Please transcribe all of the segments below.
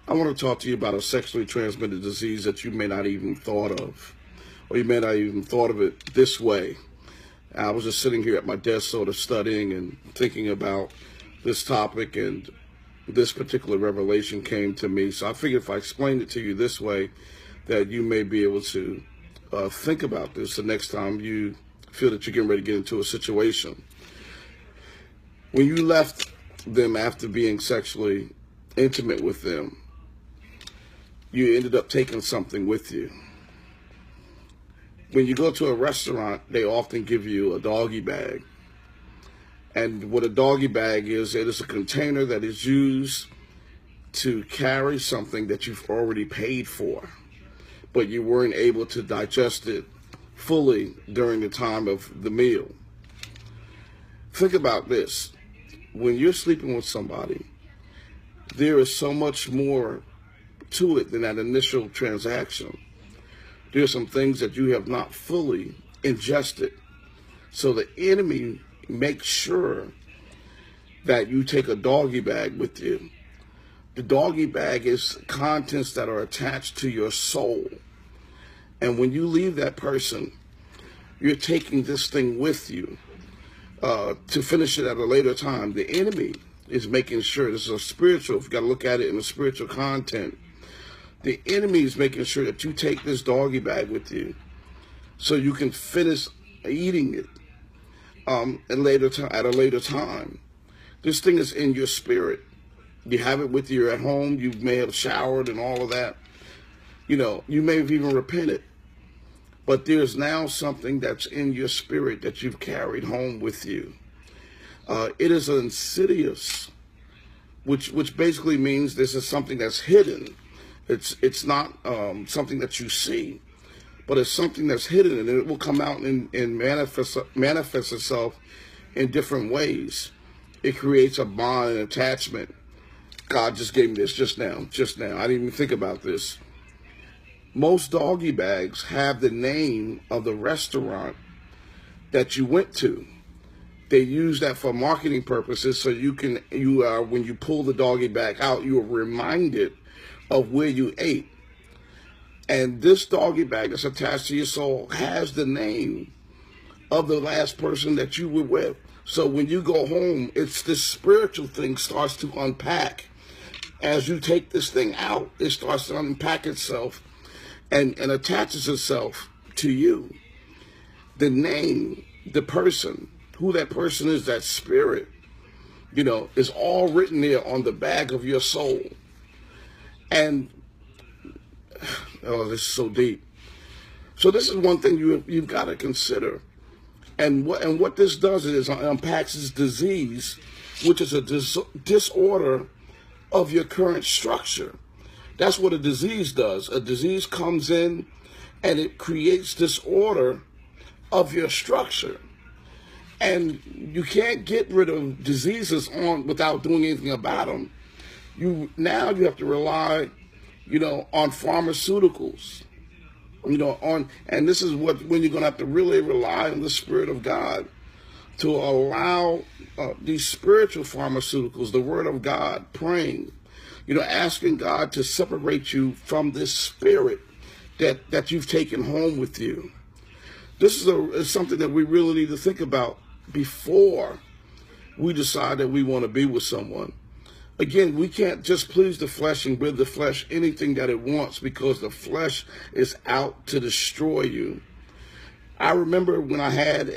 I want to talk to you about a sexually transmitted disease that you may not even thought of, or you may not even thought of it this way. I was just sitting here at my desk sort of studying and thinking about this topic, and this particular revelation came to me. So I figured if I explained it to you this way, that you may be able to think about this the next time you feel that you're getting ready to get into a situation. When you left them after being sexually intimate with them, you ended up taking something with you. When you go to a restaurant, they often give you a doggy bag. And what a doggy bag is, it is a container that is used to carry something that you've already paid for, but you weren't able to digest it fully during the time of the meal. Think about this. When you're sleeping with somebody, there is so much more to it than that initial transaction. There are some things that you have not fully ingested. So the enemy makes sure that you take a doggy bag with you. The doggy bag is contents that are attached to your soul. And when you leave that person, you're taking this thing with you to finish it at a later time. The enemy is making sure, this is a spiritual, if you got to look at it in a spiritual content, the enemy is making sure that you take this doggy bag with you so you can finish eating it at a later time. This thing is in your spirit. You have it with you at home. You may have showered and all of that. You know, you may have even repented. But there's now something that's in your spirit that you've carried home with you. It is insidious, which basically means this is something that's hidden. It's not something that you see, but it's something that's hidden, and it will come out and manifest itself in different ways. It creates a bond and attachment. God just gave me this just now. I didn't even think about this. Most doggy bags have the name of the restaurant that you went to. They use that for marketing purposes, so when you pull the doggy bag out, you are reminded of where you ate. And this doggy bag that's attached to your soul has the name of the last person that you were with. So when you go home, it's this spiritual thing starts to unpack. As you take this thing out, it starts to unpack itself and attaches itself to you. The name, the person, who that person is, that spirit, is all written there on the bag of your soul. And, oh, this is so deep. So this is one thing you've got to consider. And what this does is it unpacks this disease, which is a disorder of your current structure. That's what a disease does. A disease comes in and it creates disorder of your structure. And you can't get rid of diseases without doing anything about them. Now you have to rely, on pharmaceuticals, and this is when you're going to have to really rely on the Spirit of God to allow these spiritual pharmaceuticals, the Word of God, praying, asking God to separate you from this spirit that you've taken home with you. This is something that we really need to think about before we decide that we want to be with someone. Again, we can't just please the flesh and give the flesh anything that it wants, because the flesh is out to destroy you. I remember when I had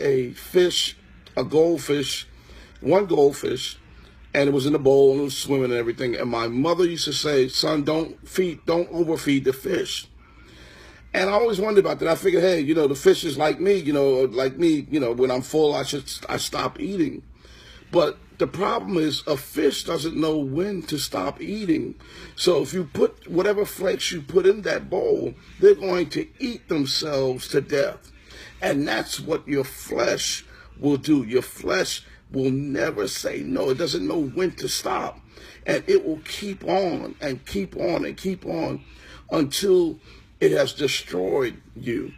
one goldfish, and it was in a bowl and it was swimming and everything. And my mother used to say, "Son, don't overfeed the fish." And I always wondered about that. I figured, hey, the fish is like me, when I'm full, I stop eating. But the problem is a fish doesn't know when to stop eating. So if you put whatever flakes you put in that bowl, they're going to eat themselves to death. And that's what your flesh will do. Your flesh will never say no. It doesn't know when to stop. And it will keep on and keep on and keep on until it has destroyed you.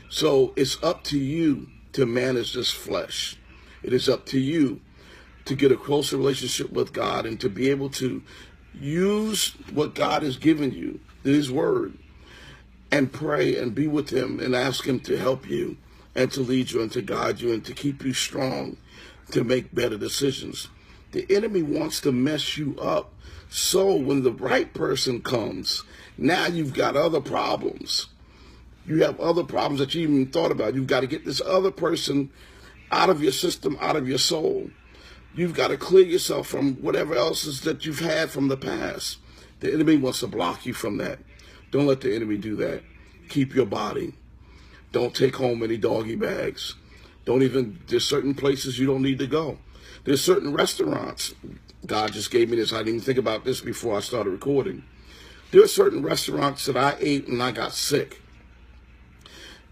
So it's up to you to manage this flesh. It is up to you to get a closer relationship with God and to be able to Use what God has given you, his word, and pray and be with him and ask him to help you and to lead you and to guide you and to keep you strong to make better decisions. The enemy wants to mess you up. So when the right person comes, now you've got other problems. You have other problems that you even thought about. You've got to get this other person out of your system, out of your soul. You've got to clear yourself from whatever else is that you've had from the past. The enemy wants to block you from that. Don't let the enemy do that. Keep your body. Don't take home any doggy bags. There's certain places you don't need to go. There's certain restaurants. God just gave me this. I didn't even think about this before I started recording. There are certain restaurants that I ate and I got sick.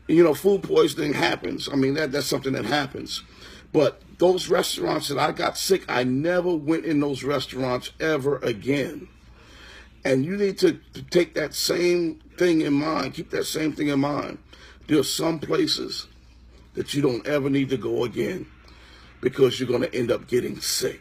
You know, food poisoning happens. I mean, that's something that happens. But those restaurants that I got sick, I never went in those restaurants ever again. And you need to take that same thing in mind. Keep that same thing in mind. There are some places that you don't ever need to go again because you're going to end up getting sick.